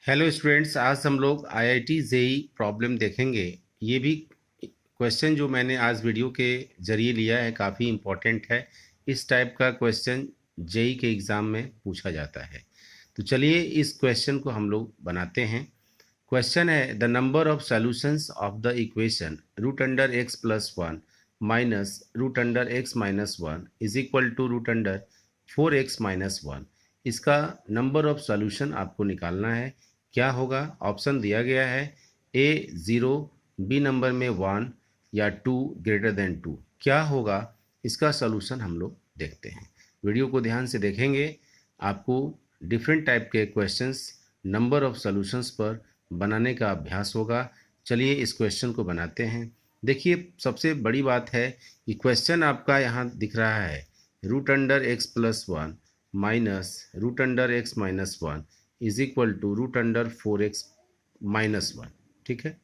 Hello students, आज हम लोग आईआईटी जेई प्रॉब्लम देखेंगे। ये भी क्वेश्चन जो मैंने आज वीडियो के जरिए लिया है काफ़ी इम्पोर्टेंट है। इस टाइप का क्वेश्चन जेई के एग्ज़ाम में पूछा जाता है। तो चलिए इस क्वेश्चन को हम लोग बनाते हैं। क्वेश्चन है the number of solutions of the equation root under x plus one minus root under x minus one is equal to root under four x minus one. इसका नंबर ऑफ सॉल्यूशन आपको निकालना है। क्या होगा? Option दिया गया है A zero, B number में वन या टू ग्रेटर देन टू। क्या होगा? इसका सॉल्यूशन हम लोग देखते हैं। वीडियो को ध्यान से देखेंगे, आपको डिफरेंट टाइप के क्वेश्चंस नंबर ऑफ सॉल्यूशंस पर बनाने का अभ्यास होगा। चलिए इस क्वेश्चन को बनाते हैं। देखिए, सबसे बड़ी बात है कि क्वेश्चन आपका यहाँ दिख रहा है root under x plus one minus root under x minus one is equal to root under four x minus one. ठीक है,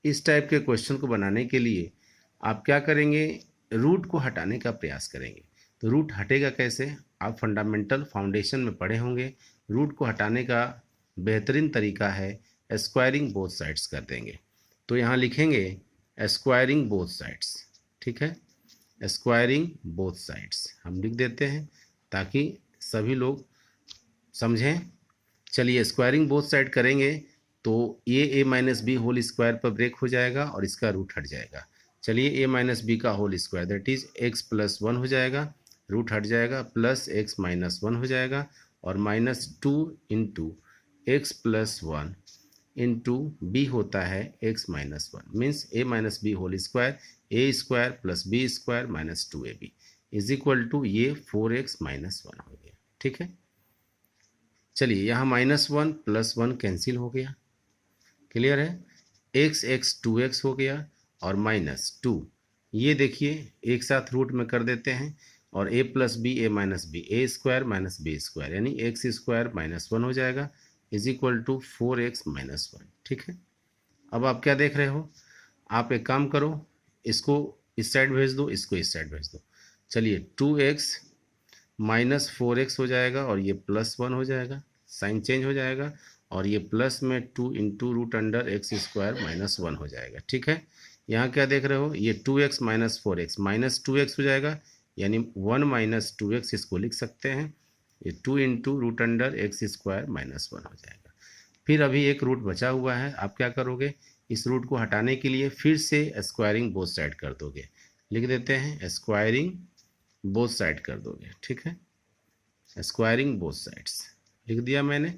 इस टाइप के क्वेश्चन को बनाने के लिए आप क्या करेंगे? रूट को हटाने का प्रयास करेंगे। तो रूट हटेगा कैसे? आप फंडामेंटल फाउंडेशन में पढ़े होंगे। रूट को हटाने का बेहतरीन तरीका है स्क्वायरिंग बोथ साइड्स कर देंगे। तो यहाँ लिखेंगे स्क्वायरिंग बोथ साइड्स। ठीक है, स्क्वायरिंग बोथ साइड्स हम लिख देते हैं ताकि सभी लोग समझें। चलिए स्क्वायरिंग बोथ साइड करेंगे तो ये a minus B whole square पर ब्रेक हो जाएगा और इसका रूट हट जाएगा। चलिए ए माइनस बी का whole square that is x plus one हो जाएगा, रूट हट जाएगा, प्लस एक्स माइनस वन हो जाएगा और minus two into x plus one into b होता है x minus one, means a minus B whole square, A square plus b square minus two A b is equal to ये four x minus one हो गया। ठीक है, चलिए यहाँ minus one plus one cancel हो गया। क्लियर है? एक्स एक्स टू एक्स हो गया और माइनस टू, ये देखिए एक साथ रूट में कर देते हैं और A plus B A minus B, A square minus B square यानी एक्स स्क्वायर माइनस वन हो जाएगा is equal to four x minus one. ठीक है, अब आप क्या देख रहे हो? आप एक काम करो, इसको इस साइड भेज दो, इसको इस साइड भेज दो। चलिए two X minus four X हो जाएगा और ये प्लस वन हो जाएगा, साइन चेंज हो जाएगा और ये प्लस में two into root under X square minus one हो जाएगा। ठीक है, यहाँ क्या देख रहे हो? ये two X minus four x minus two X हो जाएगा यानी वन माइनस टू एक्स इसको लिख सकते हैं। ये two into root under X square minus one हो जाएगा। फिर अभी एक रूट बचा हुआ है, आप क्या करोगे? इस रूट को हटाने के लिए फिर से स्क्वायरिंग बोथ साइड कर दोगे। लिख देते हैं स्क्वायरिंग बोथ साइड कर दोगे। ठीक है, स्क्वायरिंग बोथ साइड्स लिख दिया मैंने।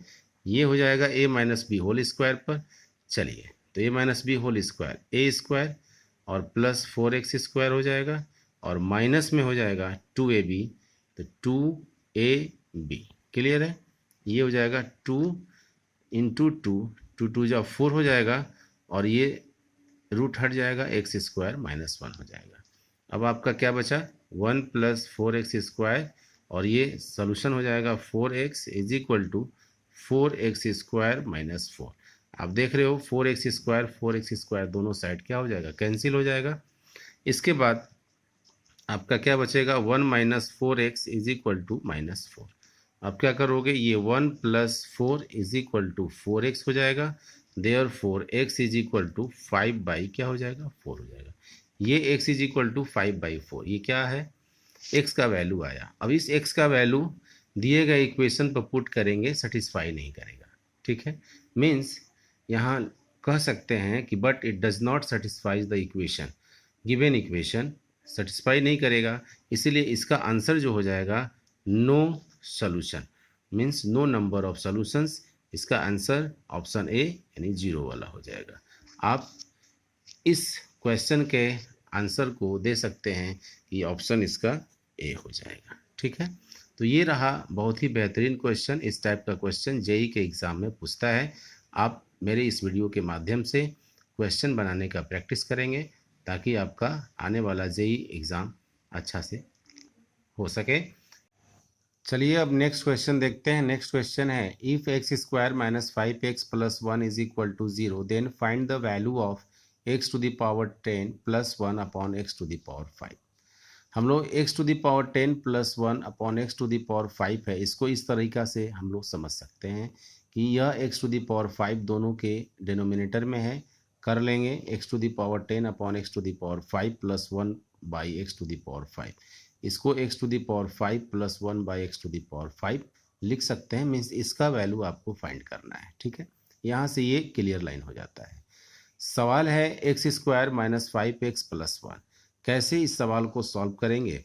ये हो जाएगा A minus B whole square पर। चलिए तो A minus B whole square A square और प्लस फोर एक्स स्क्वायर हो जाएगा और माइनस में हो जाएगा टू ए बी, तो टू ए बी। क्लियर है? ये हो जाएगा two into two, two two जा फोर हो जाएगा और ये रूट हट जाएगा, एक्स स्क्वायर माइनस वन हो जाएगा। अब आपका क्या बचा? One plus four X square और ये सोल्यूशन हो जाएगा four X is equal to four X square minus four. आप देख रहे हो फोर एक्स स्क्वायर दोनों साइड क्या हो जाएगा? कैंसिल हो जाएगा। इसके बाद आपका क्या बचेगा? One minus four X is equal to minus four. आप क्या करोगे? ये one plus four is equal to four X हो जाएगा, there four X is equal to five by क्या हो जाएगा? फोर हो जाएगा। ये X is equal to five by four, ये क्या है? एक्स का वैल्यू आया। अब इस एक्स का वैल्यू दिए गए इक्वेशन पर पुट करेंगे, सेटिस्फाई नहीं करेगा। ठीक है, मीन्स यहाँ कह सकते हैं कि but it does not satisfies the equation, given equation satisfy नहीं करेगा, इसीलिए इसका आंसर जो हो जाएगा no solution, means no number of solutions. इसका आंसर ऑप्शन ए यानी जीरो वाला हो जाएगा। आप इस क्वेश्चन के आंसर को दे सकते हैं कि ऑप्शन इसका ए हो जाएगा। ठीक है, तो ये रहा बहुत ही बेहतरीन क्वेश्चन। इस टाइप का क्वेश्चन जेई के एग्ज़ाम में पूछता है। आप मेरे इस वीडियो के माध्यम से क्वेश्चन बनाने का प्रैक्टिस करेंगे ताकि आपका आने वाला जेई एग्ज़ाम अच्छा से हो सके। चलिए अब नेक्स्ट क्वेश्चन देखते हैं। नेक्स्ट क्वेश्चन है if X square minus five X plus one is equal to zero then find the value of X to the power ten plus one upon X to the power five. हम लोग X to the power ten plus one upon X to the power five है, इसको इस तरीका से हम लोग समझ सकते हैं कि यह x टू दी पावर 5 दोनों के डिनोमिनेटर में है, कर लेंगे x to the power 10 upon x to the power 5 plus 1 by X to the power 5। इसको x to the power 5 plus 1 by X to the power 5 लिख सकते हैं, मीन्स इसका वैल्यू आपको फाइंड करना है। ठीक है, यहाँ से ये क्लियर लाइन हो जाता है। सवाल है x square minus 5x plus 1। कैसे इस सवाल को सॉल्व करेंगे?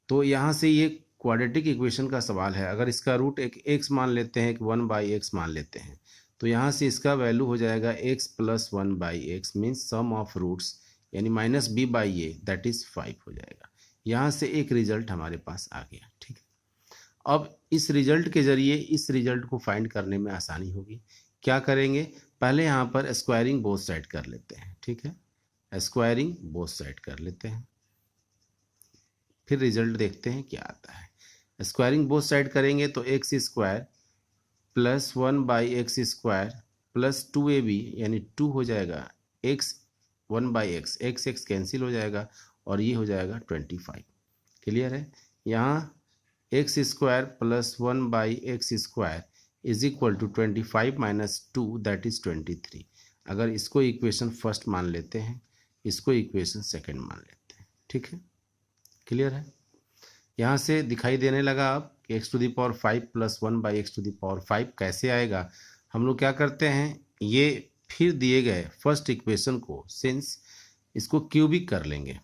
तो यहाँ से ये क्वाड्रेटिक इक्वेशन का सवाल है। अगर इसका रूट एक x मान लेते हैं, एक 1 बाई एक्स मान लेते हैं, तो यहाँ से इसका वैल्यू हो जाएगा x plus 1 by x, means sum of roots यानी minus b by a that is 5 हो जाएगा। यहाँ से एक रिजल्ट हमारे पास आ गया। ठीक है, अब इस रिजल्ट के जरिए इस रिजल्ट को फाइंड करने में आसानी होगी। क्या करेंगे? पहले यहाँ पर स्क्वायरिंग बोथ साइड कर लेते हैं। ठीक है, स्क्वायरिंग बोथ साइड कर लेते हैं, फिर रिजल्ट देखते हैं क्या आता है। स्क्वायरिंग बोथ साइड करेंगे तो x square plus 1 by x square plus 2ab यानी 2 हो जाएगा, x 1 by x, x x cancel हो जाएगा और ये हो जाएगा 25। क्लियर है? यहाँ X square plus 1 by x square is equal to 25 minus 2 that is 23। अगर इसको इक्वेशन फर्स्ट मान लेते हैं, इसको इक्वेशन सेकंड मान लेते हैं। ठीक है, क्लियर है? यहाँ से दिखाई देने लगा अब कि X to the power 5 plus 1 by X to the power 5 कैसे आएगा। हम लोग क्या करते हैं, ये फिर दिए गए फर्स्ट इक्वेशन को सिंस इसको क्यूबिक कर लेंगे।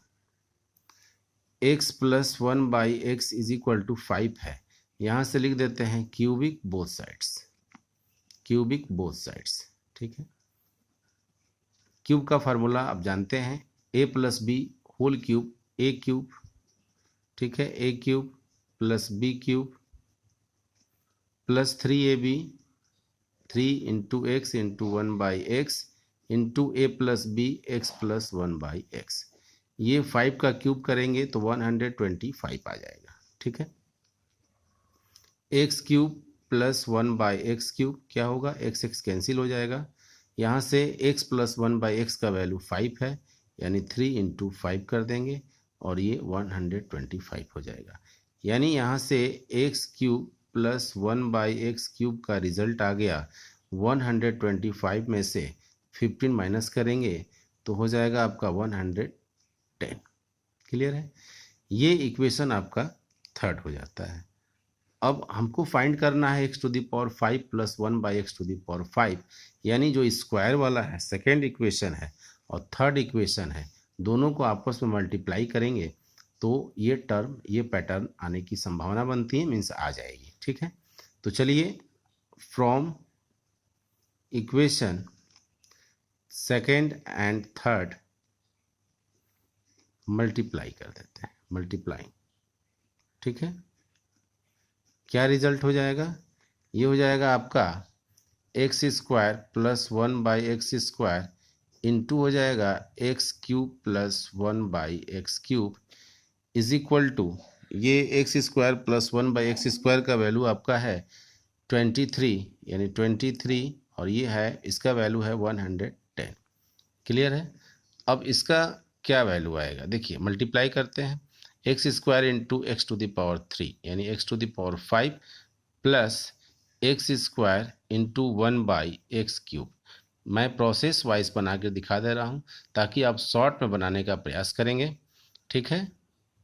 x plus 1 by X is equal to 5 है, यहाँ से लिख देते हैं cubic both sides, cubic both sides. ठीक है, क्यूब का फार्मूला आप जानते हैं, a plus B whole cube a cube. ठीक है, a cube plus b cube plus 3ab, 3 into X into 1 by X into a plus B X plus 1 by x. ये 5 का क्यूब करेंगे तो 125 आ जाएगा। ठीक है, x cube plus 1 by x cube क्या होगा, एक्स एक्स कैंसिल हो जाएगा। यहाँ से x प्लस 1 बाई एक्स का वैल्यू 5 है, यानी 3 इंटू 5 कर देंगे और ये 125 हो जाएगा। यानी यहाँ से x cube plus 1 by x cube का रिजल्ट आ गया 125 में से 15 माइनस करेंगे तो हो जाएगा आपका 110। क्लियर है? ये इक्वेशन आपका थर्ड हो जाता है। अब हमको फाइंड करना है x to the power 5 plus 1 by X to the power 5, यानी जो स्क्वायर वाला है सेकेंड इक्वेशन है और थर्ड इक्वेशन है, दोनों को आपस में मल्टीप्लाई करेंगे तो ये टर्म, ये पैटर्न आने की संभावना बनती है, मीन्स आ जाएगी। ठीक है, तो चलिए from equation second and third multiply कर देते हैं, मल्टीप्लाइंग। ठीक है, क्या रिजल्ट हो जाएगा? ये हो जाएगा आपका x square plus 1 by x square into हो जाएगा x cube plus 1 by x cube is equal to, ये x square plus 1 by x square का वैल्यू आपका है 23, यानी 23 और ये है, इसका वैल्यू है 110। क्लियर है? अब इसका क्या वैल्यू आएगा, देखिए मल्टीप्लाई करते हैं, X square into X to the power 3 यानी X to the power 5 plus X square into 1 by x cube. मैं प्रोसेस वाइज बना के दिखा दे रहा हूँ ताकि आप शॉर्ट में बनाने का प्रयास करेंगे। ठीक है,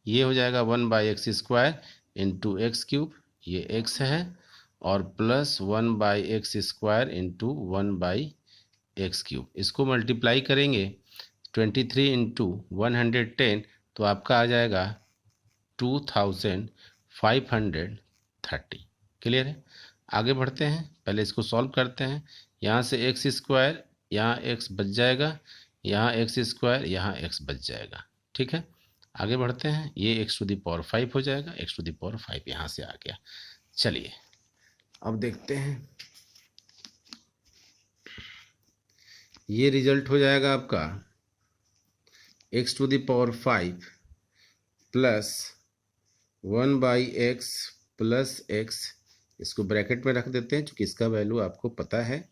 ये हो जाएगा 1 by x square into x cube, ये एक्स है, और plus 1 by x square into 1 by x cube. इसको मल्टीप्लाई करेंगे 23 इंटू 110 तो आपका आ जाएगा 2530। क्लियर है? आगे बढ़ते हैं, पहले इसको सॉल्व करते हैं। यहाँ से एक्स स्क्वायर, यहाँ एक्स बच जाएगा, यहाँ एक्स स्क्वायर, यहाँ एक्स बच जाएगा। ठीक है, आगे बढ़ते हैं, ये एक्स टू दी पावर 5 हो जाएगा, एक्स टू दी पावर 5 यहाँ से आ गया। चलिए अब देखते हैं, ये रिजल्ट हो जाएगा आपका X to the power 5 plus 1 by X plus X, इसको ब्रैकेट में रख देते हैं क्योंकि इसका वैल्यू आपको पता है,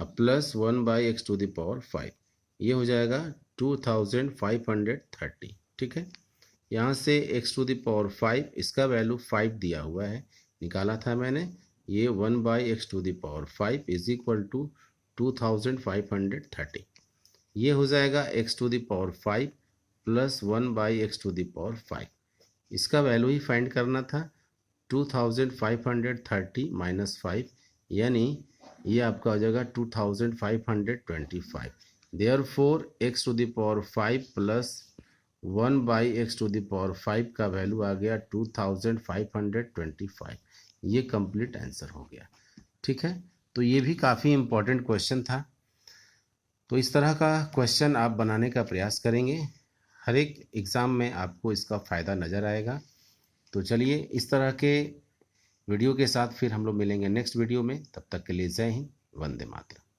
अब plus 1 by X to the power 5, ये हो जाएगा 2530। ठीक है, यहाँ से एक्स टू द पावर 5, इसका वैल्यू 5 दिया हुआ है, निकाला था मैंने, ये 1/x⁵ इज इक्वल टू 2530। ये हो जाएगा x⁵ प्लस 1/x⁵। इसका वैल्यू ही फाइंड करना था, 2530 माइनस 5, यानी ये आपका हो जाएगा 2525। देयरफॉर x⁵ प्लस 1/x⁵ का वैल्यू आ गया 2525। ये कंप्लीट आंसर हो गया। ठीक है, तो ये भी काफ़ी इम्पोर्टेंट क्वेश्चन था। तो इस तरह का क्वेश्चन आप बनाने का प्रयास करेंगे, हर एक एग्ज़ाम में आपको इसका फ़ायदा नज़र आएगा। तो चलिए, इस तरह के वीडियो के साथ फिर हम लोग मिलेंगे नेक्स्ट वीडियो में। तब तक के लिए जय हिंद, वंदे मातरम।